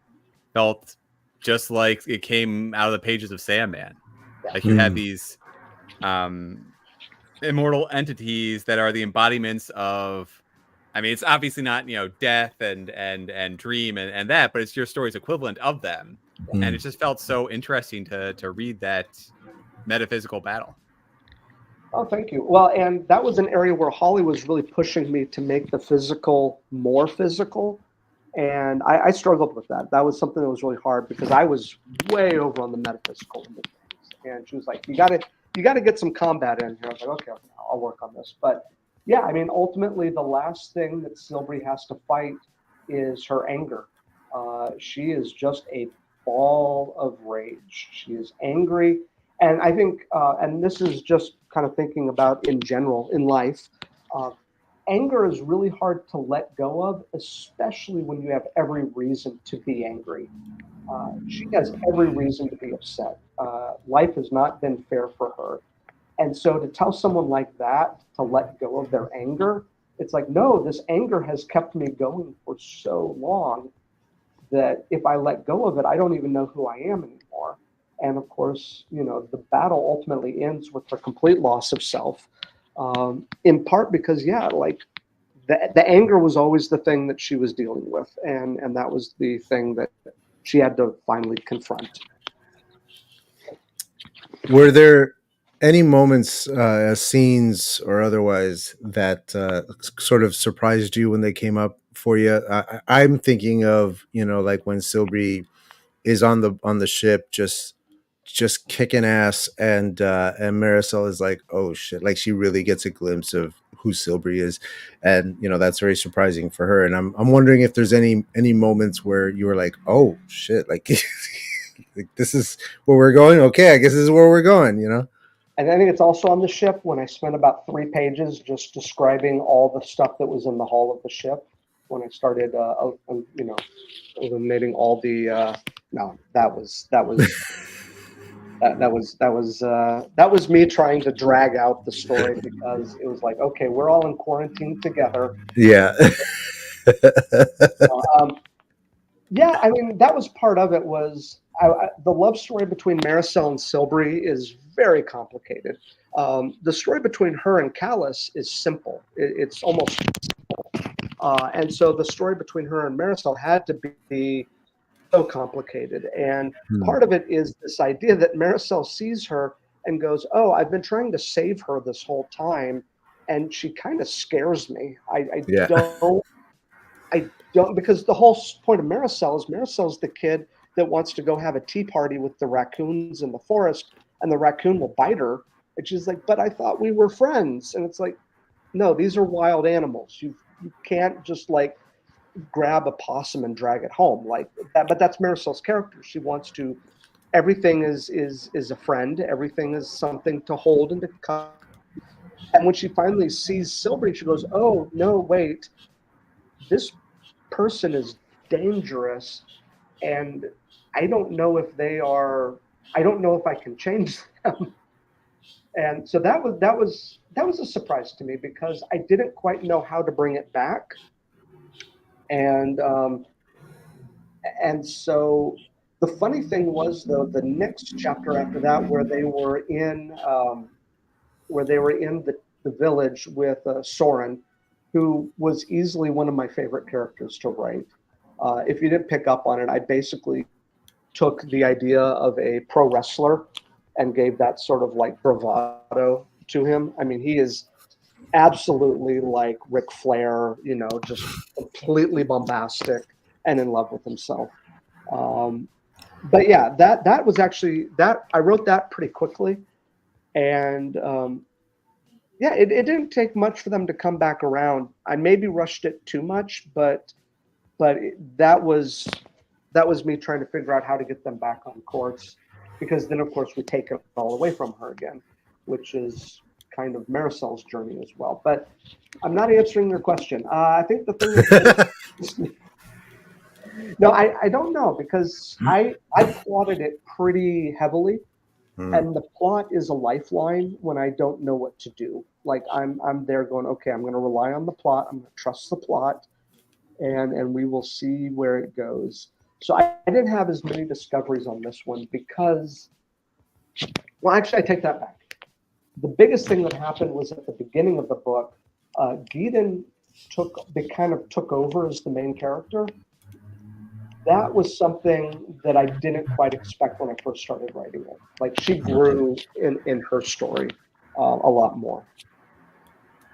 felt just like it came out of the pages of Sandman. Like you had these immortal entities that are the embodiments of, it's obviously not, death and dream and that, but it's your story's equivalent of them. And it just felt so interesting to read that metaphysical battle. Oh, thank you. Well, and that was an area where Holly was really pushing me to make the physical more physical. And I struggled with that. That was something that was really hard because I was way over on the metaphysical. And she was like, you got to get some combat in here. I was like, okay, I'll work on this. But yeah, ultimately the last thing that Silbury has to fight is her anger. She is just a ball of rage. She is angry. And I think, and this is just kind of thinking about in general in life, anger is really hard to let go of, especially when you have every reason to be angry. She has every reason to be upset. Life has not been fair for her. And so to tell someone like that to let go of their anger, it's like, no, this anger has kept me going for so long that if I let go of it, I don't even know who I am anymore. And of course, the battle ultimately ends with her complete loss of self, in part because, the anger was always the thing that she was dealing with. And that was the thing that she had to finally confront. Were there any moments, scenes or otherwise, that sort of surprised you when they came up for you? I'm thinking of, like when Silbury is on the ship, just kicking ass, and Marisol is like, oh shit, like she really gets a glimpse of who Silbury is, and that's very surprising for her. And I'm wondering if there's any moments where you were like, oh shit, like, like this is where we're going. Okay, I guess this is where we're going. And I think it's also on the ship when I spent about 3 pages just describing all the stuff that was in the hull of the ship. When I started, eliminating all the. No, that was me trying to drag out the story because it was like, okay, we're all in quarantine together. Yeah. Yeah, that was part of it. Was the love story between Marisol and Silbury is very complicated. The story between her and Callus is simple. It's almost simple. And so the story between her and Marisol had to be so complicated. And part of it is this idea that Maricel sees her and goes, "Oh, I've been trying to save her this whole time, and she kind of scares me. I don't, because the whole point of Maricel's the kid that wants to go have a tea party with the raccoons in the forest, and the raccoon will bite her, and she's like, but I thought we were friends." And it's like, no, these are wild animals. You can't just like grab a possum and drag it home like that. But that's Maricel's character. She wants to. Everything is a friend. Everything is something to hold and to cut. And when she finally sees Silvery, she goes, "Oh no, wait! This person is dangerous, and I don't know if they are. I don't know if I can change them." And so that was a surprise to me, because I didn't quite know how to bring it back. And so the funny thing was, though, the next chapter after that, where they were in the village with Soren, who was easily one of my favorite characters to write. If you didn't pick up on it, I basically took the idea of a pro wrestler and gave that sort of like bravado to him. I mean, he is absolutely like Ric Flair, you know, just completely bombastic and in love with himself. But yeah, that was actually that I wrote that pretty quickly, and yeah, it didn't take much for them to come back around. I maybe rushed it too much, but that was me trying to figure out how to get them back on course, because then of course we take it all away from her again, which is kind of Maricel's journey as well. But I'm not answering your question. I think the thing that no, I don't know, because I plotted it pretty heavily, and the plot is a lifeline when I don't know what to do. Like I'm there going, okay, I'm going to rely on the plot. I'm going to trust the plot, and we will see where it goes. So I didn't have as many discoveries on this one because, well, actually, I take that back. The biggest thing that happened was at the beginning of the book, Gideon kind of took over as the main character. That was something that I didn't quite expect when I first started writing it. Like, she grew in her story a lot more,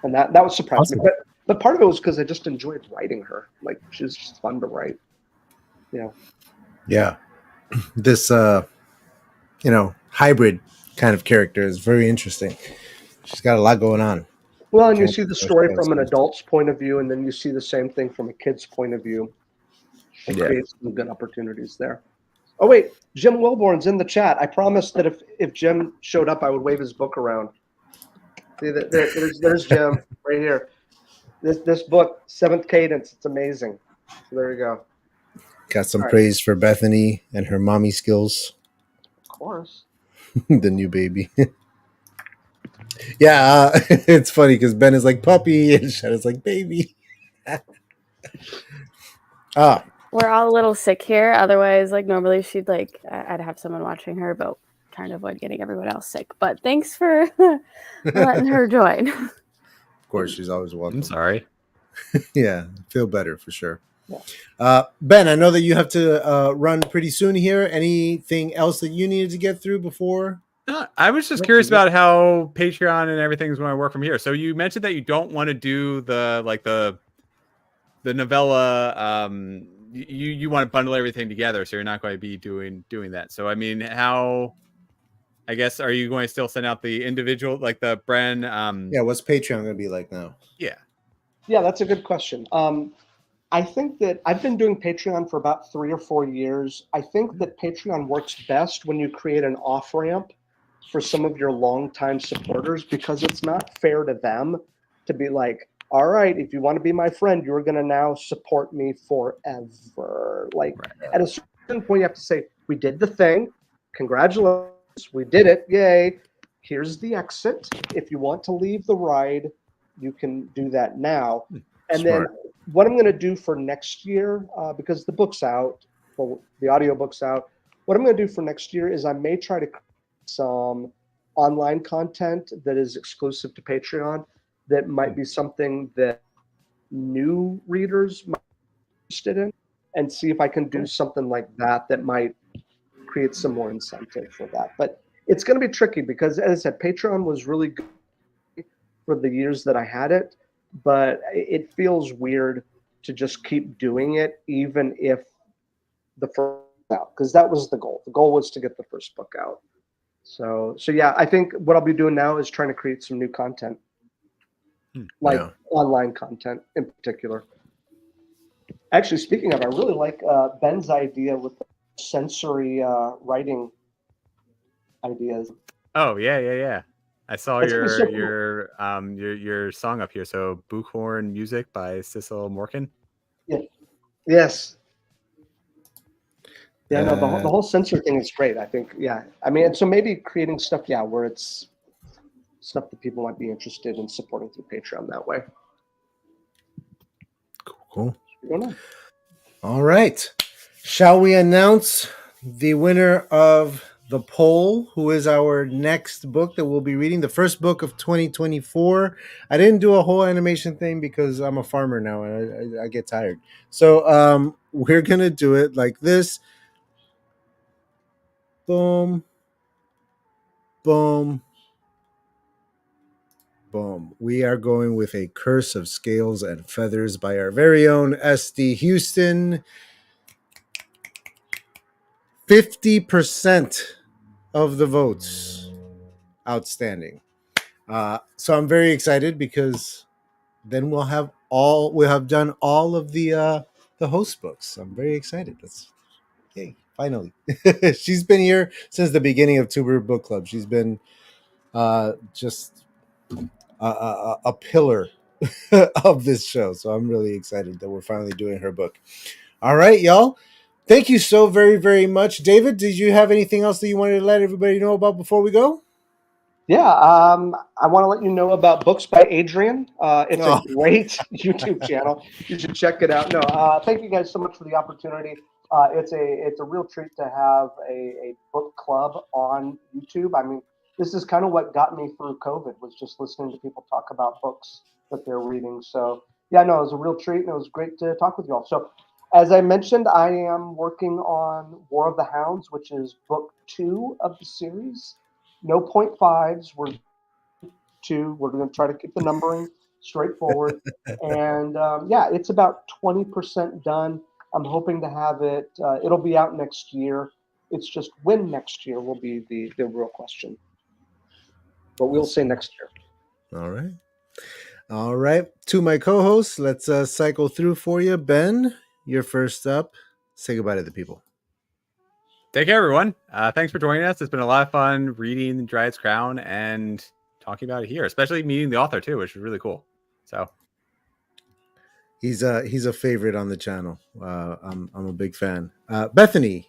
and that was surprising. Awesome. But part of it was because I just enjoyed writing her. Like, she was just fun to write. Yeah, this hybrid kind of character is very interesting. She's got a lot going on. Well, and you see the story from an adult's point of view, and then you see the same thing from a kid's point of view. It creates some good opportunities there. Oh wait, Jim Wilborn's in the chat. I promised that if Jim showed up, I would wave his book around. See, there's Jim right here. This book, Seventh Cadence, it's amazing. So there you go. Got some praise for Bethany and her mommy skills. Of course. The new baby. Yeah, it's funny because Ben is like puppy and Shadow's like baby. We're all a little sick here. Otherwise, like normally she'd like I'd have someone watching her, but trying to avoid getting everyone else sick. But thanks for letting her join. Of course, she's always welcome. I'm sorry. Yeah, feel better for sure. Ben, I know that you have to run pretty soon here. Anything else that you needed to get through before? I was just curious about how Patreon and everything is going to work from here. So you mentioned that you don't want to do the novella. You want to bundle everything together, so you're not going to be doing that. So I mean, how? I guess, are you going to still send out the individual, like the Bren? Yeah, what's Patreon going to be like now? Yeah, that's a good question. I think that I've been doing Patreon for about 3 or 4 years. I think that Patreon works best when you create an off-ramp for some of your longtime supporters, because it's not fair to them to be like, all right, if you want to be my friend, you're going to now support me forever. Like, at a certain point, you have to say, we did the thing. Congratulations. We did it. Yay. Here's the exit. If you want to leave the ride, you can do that now. And Smart. then what I'm going to do for next year, because the book's out, well, the audiobook's out, what I'm going to do for next year is I may try to create some online content that is exclusive to Patreon that might be something that new readers might be interested in. and see if I can do something like that might create some more incentive for that. But it's going to be tricky because, as I said, Patreon was really good for the years that I had it, but it feels weird to just keep doing it, even if the first out, because that was the goal. The goal was to get the first book out. So yeah, I think what I'll be doing now is trying to create some new content, like online content in particular. Actually, speaking of, I really like Ben's idea with the sensory writing ideas. Oh yeah. I saw your song up here. So Buchhorn Music by Cecil Morkin. Yeah. Yes. Yeah, no, the whole censor thing is great. I think, yeah. I mean, so maybe creating stuff, yeah, where it's stuff that people might be interested in supporting through Patreon that way. Cool. All right. Shall we announce the winner of the poll, who is our next book that we'll be reading? The first book of 2024. I didn't do a whole animation thing because I'm a farmer now and I get tired. So we're going to do it like this. Boom. Boom. Boom. We are going with A Curse of Scales and Feathers by our very own SD Houston. 50% of the votes. Outstanding. So I'm very excited because then we'll have done all of the host books. I'm very excited. Yay, finally. She's been here since the beginning of Tuber Book Club. She's been just a pillar of this show. So I'm really excited that we're finally doing her book. All right, y'all. Thank you so very, very much. David, did you have anything else that you wanted to let everybody know about before we go? Yeah, I want to let you know about Books by Adrian. It's a great YouTube channel. You should check it out. No, thank you guys so much for the opportunity. It's a real treat to have a book club on YouTube. I mean, this is kind of what got me through COVID, was just listening to people talk about books that they're reading. So yeah, no, it was a real treat, and it was great to talk with you all. So as I mentioned, I am working on War of the Hounds, which is book 2 of the series. No 0.5s. We're 2. We're going to try to keep the numbering straightforward. And yeah, it's about 20% done. I'm hoping to have it. It'll be out next year. It's just when next year will be the real question. But we'll say next year. All right. All right. To my co-hosts, let's cycle through for you. Ben, you're first up. Say goodbye to the people. Take care, everyone. Thanks for joining us. It's been a lot of fun reading DRYAD'S CROWN and talking about it here, especially meeting the author too, which is really cool. So he's a favorite on the channel. I'm a big fan. Bethany,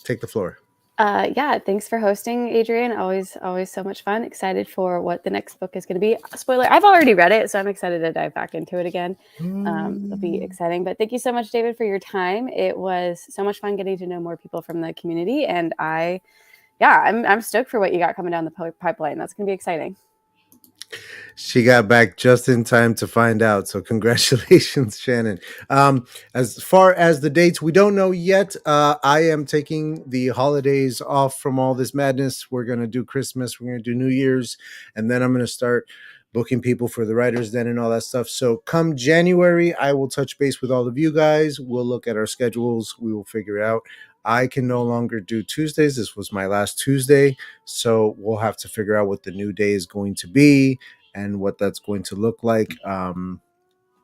take the floor. Yeah, thanks for hosting, Adrian. Always so much fun. Excited for what the next book is going to be. Spoiler, I've already read it, so I'm excited to dive back into it again. It'll be exciting. But thank you so much, David, for your time. It was so much fun getting to know more people from the community, and I'm stoked for what you got coming down the pipeline. That's going to be exciting. She got back just in time to find out. So congratulations, Shannon. As far as the dates, we don't know yet. I am taking the holidays off from all this madness. We're going to do Christmas. We're going to do New Year's. And then I'm going to start booking people for the Writer's Den and all that stuff. So come January, I will touch base with all of you guys. We'll look at our schedules. We will figure it out. I can no longer do Tuesdays. This was my last Tuesday. So we'll have to figure out what the new day is going to be and what that's going to look like.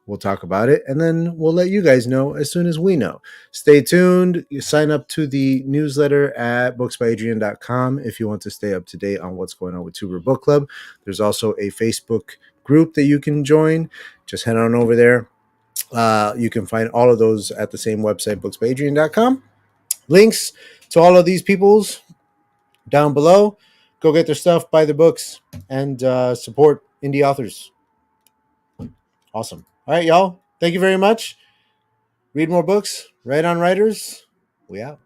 We'll talk about it, and then we'll let you guys know as soon as we know. Stay tuned. You sign up to the newsletter at booksbyadrian.com if you want to stay up to date on what's going on with Tuber Book Club. There's also a Facebook group that you can join. Just head on over there. You can find all of those at the same website, booksbyadrian.com. Links to all of these peoples down below. Go get their stuff, buy their books, and support indie authors. Awesome. All right, y'all. Thank you very much. Read more books. Write on writers. We out.